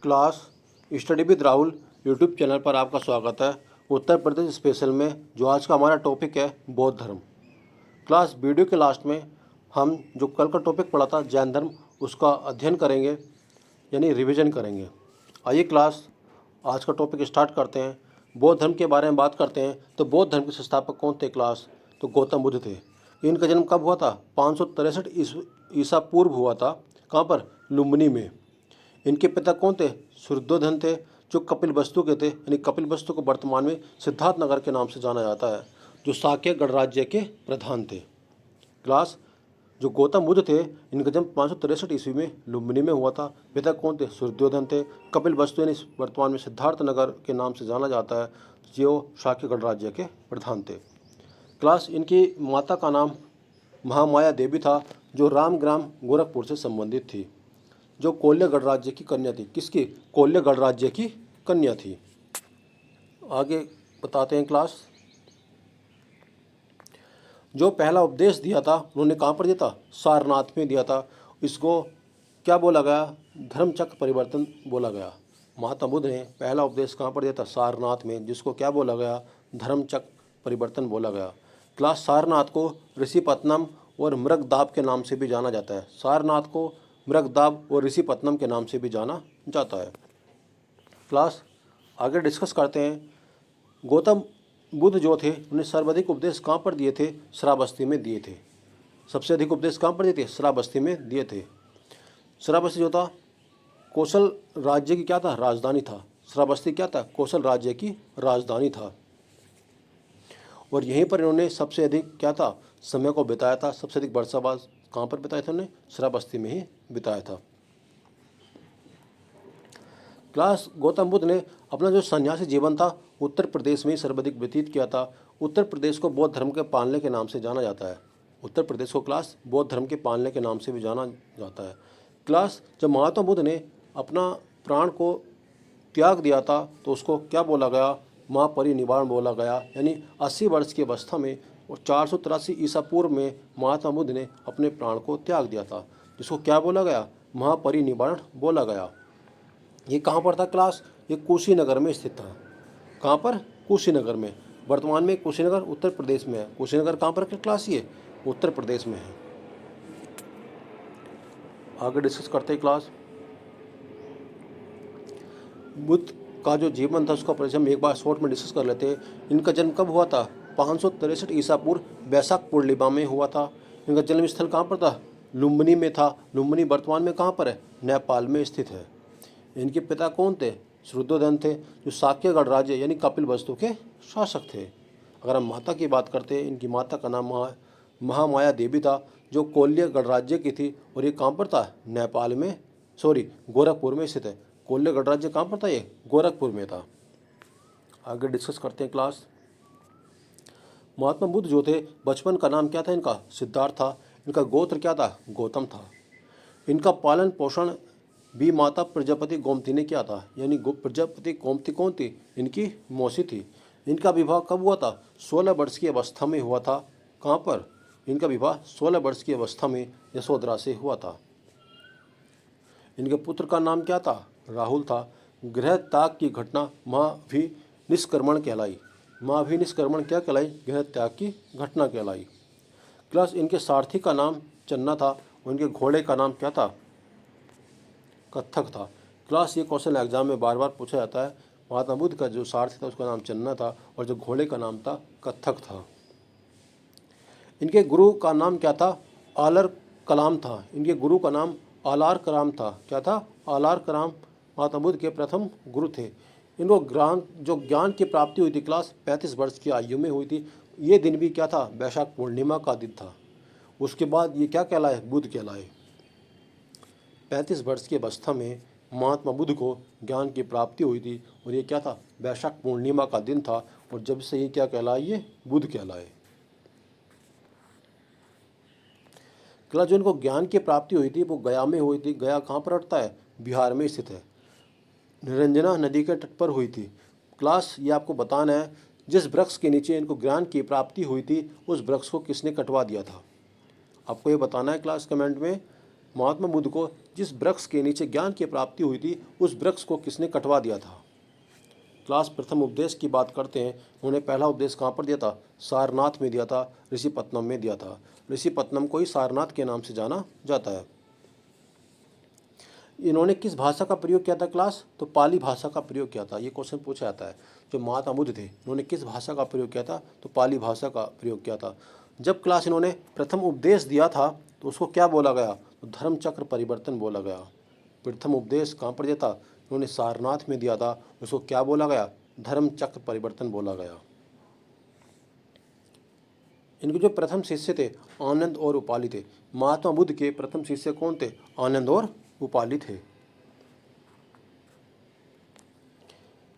Class study with Rahul YouTube channel पर आपका स्वागत है। उत्तर प्रदेश स्पेशल में जो आज का हमारा टॉपिक है बौद्ध धर्म। क्लास वीडियो के लास्ट में हम जो कल का टॉपिक पढ़ा था जैन धर्म, उसका अध्ययन करेंगे यानी रिवीजन करेंगे। आइए क्लास आज का टॉपिक स्टार्ट करते हैं। बौद्ध धर्म के बारे में बात करते हैं। तो बौद्ध धर्म के संस्थापक कौन थे क्लास? तो गौतम बुद्ध थे। इनका जन्म कब हुआ था? 563 ईसा पूर्व हुआ था। कहाँ पर? लुम्बिनी में। इनके पिता कौन थे? शुद्धोधन थे, जो कपिलवस्तु के थे, यानी कपिलवस्तु को वर्तमान में सिद्धार्थ नगर के नाम से जाना जाता है, जो शाक्य गणराज्य के प्रधान थे। क्लास जो गौतम बुद्ध थे, इनका जन्म 563 ईस्वी में लुम्बिनी में हुआ था। पिता कौन थे? शुद्धोधन थे। कपिलवस्तु यानी वर्तमान में सिद्धार्थ नगर के नाम से जाना जाता है, जो शाक्य गणराज्य के प्रधान थे। क्लास इनकी माता का नाम महामाया देवी था, जो रामग्राम गोरखपुर से संबंधित थी, जो कोल्य गणराज्य की कन्या थी। किसकी? कोल्य गणराज्य की कन्या थी। आगे बताते हैं क्लास। जो पहला उपदेश दिया था उन्होंने कहाँ पर दिया था? सारनाथ में दिया था। इसको क्या बोला गया? धर्मचक्र परिवर्तन बोला गया। महात्मा बुद्ध ने पहला उपदेश कहाँ पर दिया था? सारनाथ में, जिसको क्या बोला गया? धर्मचक्र परिवर्तन बोला गया। क्लास सारनाथ को ऋषिपत्नम और मृगदाब के नाम से भी जाना जाता है। सारनाथ को मृगदाब और ऋषिपत्नम के नाम से भी जाना जाता है। क्लास आगे डिस्कस करते हैं। गौतम बुद्ध जो थे, उन्हें सर्वाधिक उपदेश कहाँ पर दिए थे? श्रावस्ती में दिए थे। सबसे अधिक उपदेश कहाँ पर दिए थे? श्रावस्ती में दिए थे। श्रावस्ती जो था कौशल राज्य की क्या था? राजधानी था। श्रावस्ती क्या था? कौशल राज्य की राजधानी था। और यहीं पर इन्होंने सबसे अधिक क्या था? समय को बिताया था। सबसे अधिक वर्षावास कहाँ पर बिताया था? उन्होंने श्रावस्ती में ही बिताया था। क्लास गौतम बुद्ध ने अपना जो सन्यासी जीवन था उत्तर प्रदेश में ही सर्वाधिक व्यतीत किया था। उत्तर प्रदेश को बौद्ध धर्म के पालने के नाम से जाना जाता है। उत्तर प्रदेश को क्लास बौद्ध धर्म के पालने के नाम से भी जाना जाता है। क्लास जब महात्मा बुद्ध ने अपना प्राण को त्याग दिया था तो उसको क्या बोला गया? महापरिनिर्वाण बोला गया। यानी 80 वर्ष की अवस्था में और 483 ईसा पूर्व में महात्मा बुद्ध ने अपने प्राण को त्याग दिया था, जिसको क्या बोला गया? महापरिनिर्वाण बोला गया। ये कहाँ पर था क्लास? ये कुशीनगर में स्थित था। कहाँ पर? कुशीनगर में। वर्तमान में कुशीनगर उत्तर प्रदेश में है। कुशीनगर कहाँ पर क्लास? ये उत्तर प्रदेश में है। आगे डिस्कस करते हैं क्लास। बुद्ध का जो जीवन था उसका परिचय हम एक बार शॉर्ट में डिस्कस कर लेते हैं। इनका जन्म कब हुआ था? 563 ईसा पूर्व वैशाख पूर्णिमा में हुआ था। इनका जन्म स्थल कहाँ पर था? लुम्बिनी में था। लुम्बिनी वर्तमान में कहाँ पर है? नेपाल में स्थित है। इनके पिता कौन थे? शुद्धोधन थे, जो शाक्य गणराज्य यानी कपिलवस्तु के शासक थे। अगर हम माता की बात करते हैं, इनकी माता का नाम महामाया देवी था, जो कोल्य गणराज्य की थी। और ये कहाँ पर था? नेपाल में, गोरखपुर में स्थित है। कोल्य गणराज्य कहाँ पर था? ये गोरखपुर में था। आगे डिस्कस करते हैं क्लास। महात्मा बुद्ध जो थे, बचपन का नाम क्या था इनका? सिद्धार्थ था। इनका गोत्र क्या था? गौतम था। इनका पालन पोषण भी माता प्रजापति गोमती ने किया था। यानी प्रजापति गोमती कौन थी? इनकी मौसी थी। इनका विवाह कब हुआ था? 16 वर्ष की अवस्था में हुआ था। कहाँ पर? इनका विवाह 16 वर्ष की अवस्था में यशोधरा से हुआ था। इनके पुत्र का नाम क्या था? राहुल था। गृह त्याग की घटना महाभिनिष्क्रमण कहलाई। महाभिनिष्क्रमण क्या कहलाई? गृह त्याग की घटना कहलाई। क्लास इनके सारथी का नाम चन्ना था। और इनके घोड़े का नाम क्या था? कत्थक था। क्लास ये क्वेश्चन एग्जाम में बार बार पूछा जाता है। महात्मा बुद्ध का जो सारथी था उसका नाम चन्ना था, और जो घोड़े का नाम था कत्थक था। इनके गुरु का नाम क्या था? आलर कलाम था। इनके गुरु का नाम आलार कलाम था। क्या था? आलार कलाम महात्मा बुद्ध के प्रथम गुरु थे। इनको ज्ञान की प्राप्ति हुई थी क्लास 35 वर्ष की आयु में हुई थी। ये दिन भी क्या था? वैशाख पूर्णिमा का दिन था। उसके बाद ये क्या कहलाए? बुद्ध कहलाए। 35 वर्ष की अवस्था में महात्मा बुद्ध को ज्ञान की प्राप्ति हुई थी, और ये क्या था? वैशाख पूर्णिमा का दिन था। और जब से ये क्या कहलाए? ये बुद्ध कहलाए। क्लास जो इनको ज्ञान की प्राप्ति हुई थी वो गया में हुई थी। गया कहाँ पर पड़ता है? बिहार में स्थित है। निरंजना नदी के तट पर हुई थी। क्लास ये आपको बताना है, जिस वृक्ष के नीचे इनको ज्ञान की प्राप्ति हुई थी उस वृक्ष को किसने कटवा दिया था? आपको ये बताना है क्लास कमेंट में। महात्मा बुद्ध को जिस वृक्ष के नीचे ज्ञान की प्राप्ति हुई थी उस वृक्ष को किसने कटवा दिया था? क्लास प्रथम उपदेश की बात करते हैं। उन्होंने पहला उपदेश कहाँ पर दिया था? सारनाथ में दिया था, ऋषिपत्तनम में दिया था। ऋषिपत्तनम को ही सारनाथ के नाम से जाना जाता है। इन्होंने किस भाषा का प्रयोग किया था क्लास? तो पाली भाषा का प्रयोग किया था। ये क्वेश्चन पूछा जाता है। जो महात्मा बुद्ध थे इन्होंने किस भाषा का प्रयोग किया था? तो पाली भाषा का प्रयोग किया था। जब क्लास इन्होंने प्रथम उपदेश दिया था तो उसको क्या बोला गया? तो धर्म चक्र परिवर्तन बोला गया। प्रथम उपदेश कहाँ पर दिया था? इन्होंने सारनाथ में दिया था। उसको क्या बोला गया? धर्म चक्र परिवर्तन बोला गया। इनके जो प्रथम शिष्य थे आनंद और उपाली थे। महात्मा बुद्ध के प्रथम शिष्य कौन थे? आनंद और उपाली थे।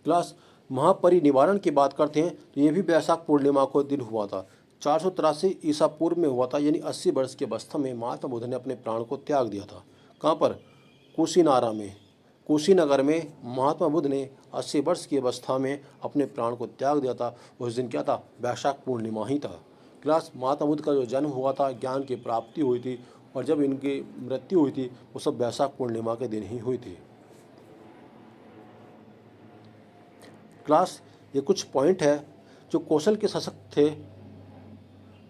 क्लास महापरिनिर्वाण की बात करते हैं तो ये भी वैशाख पूर्णिमा को दिन हुआ था। 483 ईसा पूर्व में हुआ था, यानी 80 वर्ष की अवस्था में महात्मा बुद्ध ने अपने प्राण को त्याग दिया था। कहाँ पर? कुशीनारा में, कुशीनगर में महात्मा बुद्ध ने 80 वर्ष की अवस्था में अपने प्राण को त्याग दिया था। उस दिन क्या था? वैशाख पूर्णिमा ही था। क्लास महात्मा बुद्ध का जो जन्म हुआ था, ज्ञान की प्राप्ति हुई थी, और जब इनकी मृत्यु हुई थी वो सब वैशाख पूर्णिमा के दिन ही हुई थी। क्लास ये कुछ पॉइंट है। जो कौशल के शासक थे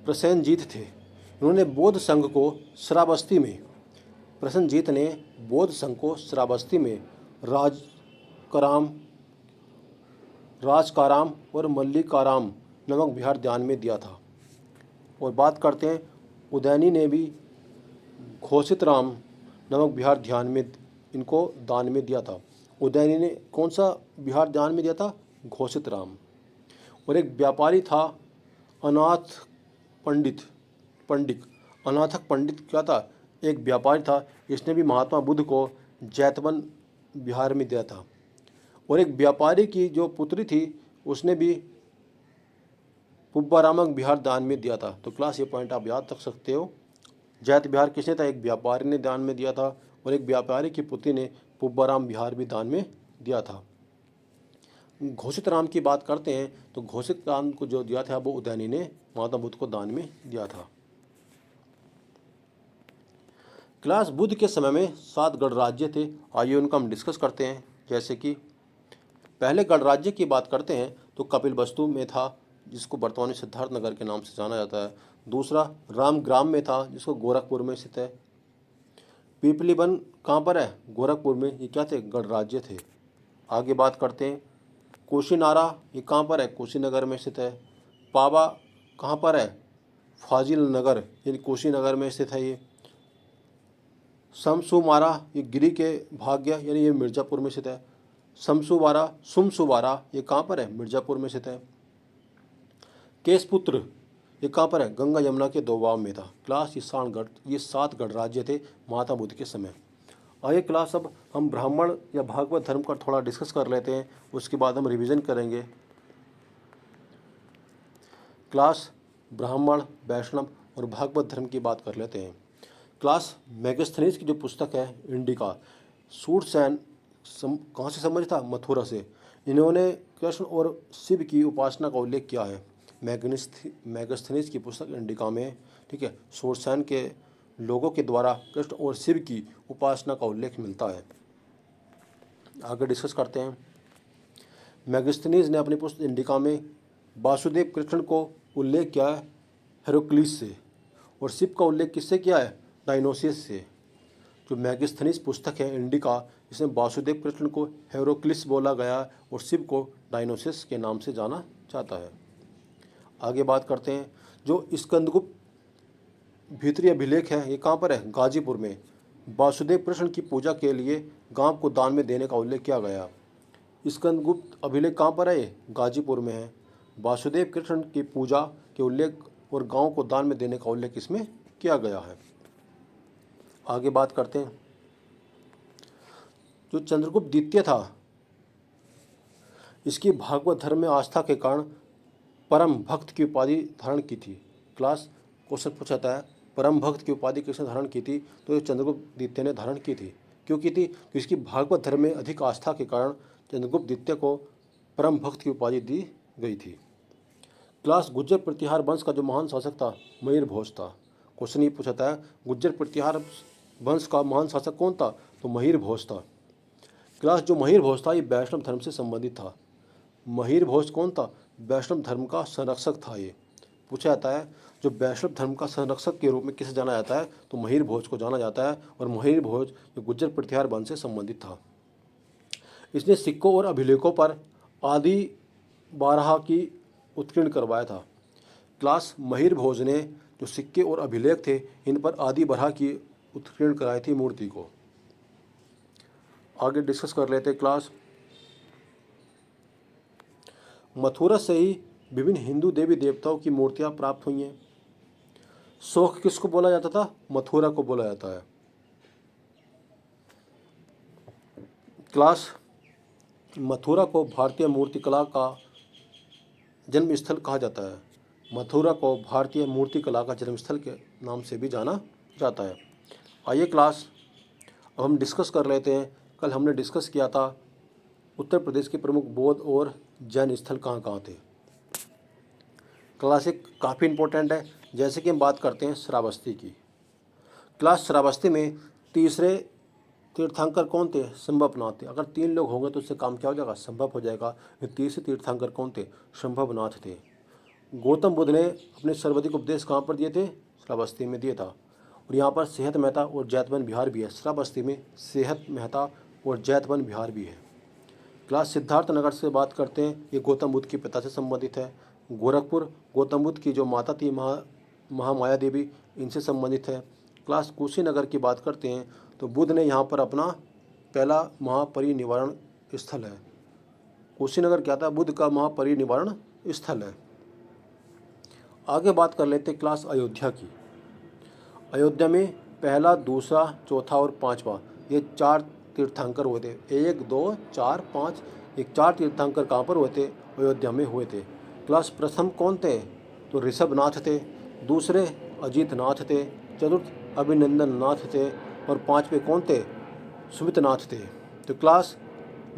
प्रसेनजीत थे। इन्होंने बौद्ध संघ को श्रावस्ती में, प्रसेनजीत ने बौद्ध संघ को श्रावस्ती में राजकाराम और मल्लिकाराम नामक विहार दान में दिया था। और बात करते हैं उदयनी ने भी घोषित राम नामक विहार ध्यान में इनको दान में दिया था। उदयनी ने कौन सा विहार दान में दिया था? घोषित राम। और एक व्यापारी था अनाथ अनाथक पंडित क्या था? एक व्यापारी था। इसने भी महात्मा बुद्ध को जैतवन विहार में दिया था। और एक व्यापारी की जो पुत्री थी उसने भी पुब्बारामक विहार दान में दिया था। तो क्लास ये पॉइंट आप याद रख सकते हो। जैत विहार किसने था? एक व्यापारी ने दान में दिया था, और एक व्यापारी की पुत्री ने पुब्बाराम विहार भी दान में दिया था। घोषित राम की बात करते हैं तो घोषित राम को जो दिया था वो उदयनी ने महात्मा बुद्ध को दान में दिया था। क्लास बुद्ध के समय में 7 गणराज्य थे। आइए उनका हम डिस्कस करते हैं। जैसे कि पहले गणराज्य की बात करते हैं तो कपिलवस्तु में था, जिसको वर्तमान में सिद्धार्थ नगर के नाम से जाना जाता है। दूसरा रामग्राम में था, जिसको गोरखपुर में स्थित है। पीपलीबन कहाँ पर है? गोरखपुर में। ये क्या थे? गणराज्य थे। आगे बात करते हैं कुशीनारा, ये कहाँ पर है? कुशीनगर में स्थित है। पावा कहाँ पर है? फाजिल नगर यानी कुशीनगर में स्थित है ये। समसुमारा ये गिरी के भाग्य यानी ये मिर्ज़ापुर में स्थित है। सुमसुवारा ये कहाँ पर है? मिर्ज़ापुर में स्थित है। केशपुत्र ये कहाँ पर है? गंगा यमुना के दोआब में था। क्लास ये 7 गणराज्य थे महात्मा बुद्ध के समय। आइए क्लास अब हम ब्राह्मण या भागवत धर्म का थोड़ा डिस्कस कर लेते हैं, उसके बाद हम रिवीजन करेंगे। क्लास ब्राह्मण, वैष्णव और भागवत धर्म की बात कर लेते हैं। क्लास मेगास्थनीज की जो पुस्तक है इंडिका, सूरसेन कहाँ से समझ था? मथुरा से। इन्होंने कृष्ण और शिव की उपासना का उल्लेख किया है मेगास्थनीज की पुस्तक इंडिका में। ठीक है, सूरसेन के लोगों के द्वारा कृष्ण और शिव की उपासना का उल्लेख मिलता है। आगे डिस्कस करते हैं। मेगास्थनीज ने अपनी पुस्तक इंडिका में वासुदेव कृष्ण को उल्लेख किया है हेरोक्लिस से, और शिव का उल्लेख किससे किया है? डायनोसियस से। जो मेगास्थनीज पुस्तक है इंडिका, इसमें वासुदेव कृष्ण को हेरोक्लिस बोला गया और शिव को डायनोसियस के नाम से जाना जाता है। आगे बात करते हैं जो स्कंदगुप्त भीतरी अभिलेख है, ये कहाँ पर है? गाजीपुर में। वासुदेव कृष्ण की पूजा के लिए गांव को दान में देने का उल्लेख किया गया। स्कंदगुप्त अभिलेख कहाँ पर है? ये गाजीपुर में है। वासुदेव कृष्ण की पूजा के उल्लेख और गांव को दान में देने का उल्लेख इसमें किया गया है। आगे बात करते हैं जो चंद्रगुप्त द्वितीय था, इसकी भागवत धर्म में आस्था के कारण परम भक्त की उपाधि धारण की थी। क्लास क्वेश्चन पूछा था परम भक्त की उपाधि किसने धारण की थी? तो ये चंद्रगुप्त द्वितीय ने धारण की थी। क्यों की थी? क्योंकि इसकी भागवत धर्म में अधिक आस्था के कारण चंद्रगुप्त द्वितीय को परम भक्त की उपाधि दी गई थी। क्लास गुज्जर प्रतिहार वंश का जो महान शासक था मयूर भोज था। क्वेश्चन ये पूछा था गुज्जर प्रतिहार वंश का महान शासक कौन था? तो महिर भोज था। क्लास जो महिर भोज था ये वैष्णव धर्म से संबंधित था। महिर भोज कौन था? वैष्णव धर्म का संरक्षक था। ये पूछा जाता है जो वैष्णव धर्म का संरक्षक के रूप में किसे जाना जाता है? तो महिर भोज को जाना जाता है। और महिर भोज जो गुज्जर प्रतिहार वंश से संबंधित था। इसने सिक्कों और अभिलेखों पर आदि बारह की उत्कीर्ण करवाया था। क्लास महिर भोज ने जो सिक्के और अभिलेख थे इन पर आदि बारह की उत्कीर्ण कराई थी मूर्ति को। आगे डिस्कस कर लेते क्लास। मथुरा से ही विभिन्न हिंदू देवी देवताओं की मूर्तियां प्राप्त हुई हैं। शोक किसको बोला जाता था? मथुरा को बोला जाता है। क्लास मथुरा को भारतीय मूर्तिकला का जन्म स्थल कहा जाता है। मथुरा को भारतीय मूर्तिकला का जन्म स्थल के नाम से भी जाना जाता है। आइए क्लास अब हम डिस्कस कर लेते हैं। कल हमने डिस्कस किया था उत्तर प्रदेश के प्रमुख बौद्ध और जैन स्थल कहाँ कहाँ थे। क्लास एक काफ़ी इम्पोर्टेंट है। जैसे कि हम बात करते हैं श्रावस्ती की। क्लास श्रावस्ती में तीसरे तीर्थंकर कौन थे? संभवनाथ थे। अगर 3 लोग होंगे तो उससे काम क्या हो जाएगा? संभव हो जाएगा। ये तीसरे तीर्थंकर कौन थे? संभवनाथ थे। गौतम बुद्ध ने अपने सर्वाधिक उपदेश कहाँ पर दिए थे? श्रावस्ती में दिया था। और यहाँ पर सेहत मेहता और जैतवन विहार भी है। श्रावस्ती में सेहत मेहता और जैतवन विहार भी है। क्लास सिद्धार्थ नगर से बात करते हैं। ये गौतम बुद्ध के पिता से संबंधित है। गोरखपुर गौतम बुद्ध की जो माता थी महामाया देवी, इनसे संबंधित है। क्लास कुशीनगर की बात करते हैं तो बुद्ध ने यहाँ पर अपना पहला महापरिनिर्वाण स्थल है। कुशीनगर क्या था? बुद्ध का महापरिनिर्वाण स्थल है। आगे बात कर लेते क्लास अयोध्या की। अयोध्या में पहला, दूसरा, चौथा और पांचवा ये 4 तीर्थंकर हुए थे। 1, 2, 4, 5 ये 4 तीर्थंकर कहाँ पर हुए थे? अयोध्या में हुए थे। क्लास प्रथम कौन थे? तो ऋषभनाथ थे। दूसरे अजीतनाथ थे। चतुर्थ अभिनंदन नाथ थे। और 5वें कौन थे? सुमितनाथ थे। तो क्लास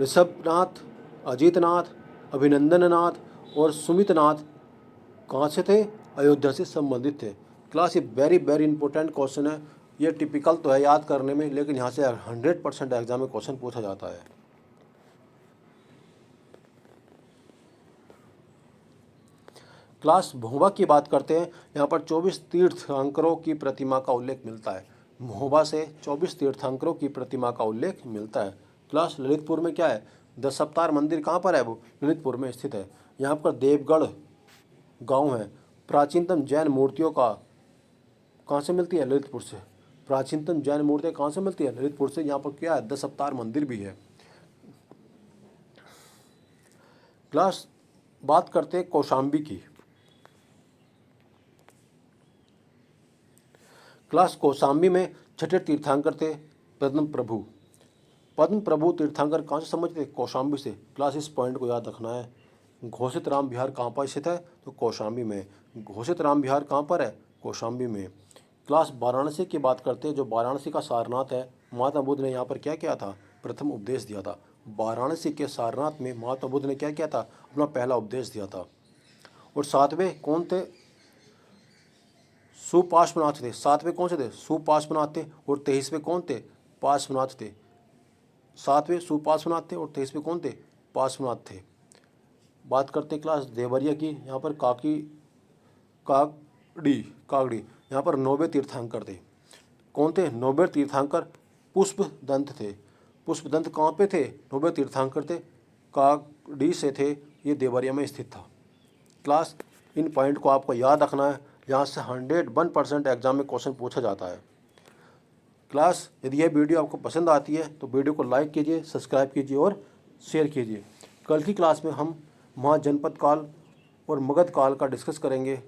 ऋषभनाथ, अजीतनाथ, अभिनंदननाथ और सुमितनाथ कहाँ से थे? अयोध्या से संबंधित थे। क्लास ये वेरी इंपॉर्टेंट क्वेश्चन है। ये टिपिकल तो है याद करने में, लेकिन यहाँ से 100% एग्जाम में क्वेश्चन पूछा जाता है। क्लास महोबा की बात करते हैं। यहाँ पर 24 तीर्थंकरों की प्रतिमा का उल्लेख मिलता है। महोबा से 24 तीर्थंकरों की प्रतिमा का उल्लेख मिलता है। क्लास ललितपुर में क्या है? दशावतार मंदिर कहाँ पर है? वो ललितपुर में स्थित है। यहाँ पर देवगढ़ गांव है। प्राचीनतम जैन मूर्तियों का कहाँ से मिलती है? ललितपुर से। प्राचीनतम जैन मूर्तियाँ कहाँ से मिलती है? ललितपुर से। यहाँ पर क्या है? दशावतार मंदिर भी है। क्लास बात करते हैं कौशाम्बी की। क्लास कौशाम्बी में छठे तीर्थंकर थे पद्म प्रभु। पद्म प्रभु तीर्थंकर कहाँ से समझते? कौशाम्बी से। क्लास इस पॉइंट को याद रखना है। घोषित राम विहार कहाँ पर स्थित है? तो कौशाम्बी में। घोषित राम विहार कहाँ पर है? कौशाम्बी में। क्लास वाराणसी की बात करते हैं। जो वाराणसी का सारनाथ है, महात्मा बुद्ध ने यहाँ पर क्या किया था? प्रथम उपदेश दिया था। वाराणसी के सारनाथ में महात्मा बुद्ध ने क्या किया था? अपना पहला उपदेश दिया था। और 7वें कौन थे? सुपार्श्वनाथ थे। 7वें कौन से थे? सुपार्श्वनाथ थे। और 23वें कौन थे? पार्श्वनाथ थे। 7वें सुपार्श्वनाथ थे और 23वें कौन थे? पार्श्वनाथ थे। बात करते क्लास देवरिया की। यहाँ पर काकड़ी यहाँ पर 9वें तीर्थंकर थे। कौन थे? 9वें तीर्थंकर पुष्पदंत थे। पुष्पदंत कहाँ पे थे? 9वें तीर्थंकर थे, काकड़ी से थे। ये देवरिया में स्थित था। क्लास इन पॉइंट को आपको याद रखना है। यहाँ से 101% एग्जाम में क्वेश्चन पूछा जाता है। क्लास यदि यह वीडियो आपको पसंद आती है तो वीडियो को लाइक कीजिए, सब्सक्राइब कीजिए और शेयर कीजिए। कल की क्लास में हम महाजनपद काल और मगध काल का डिस्कस करेंगे।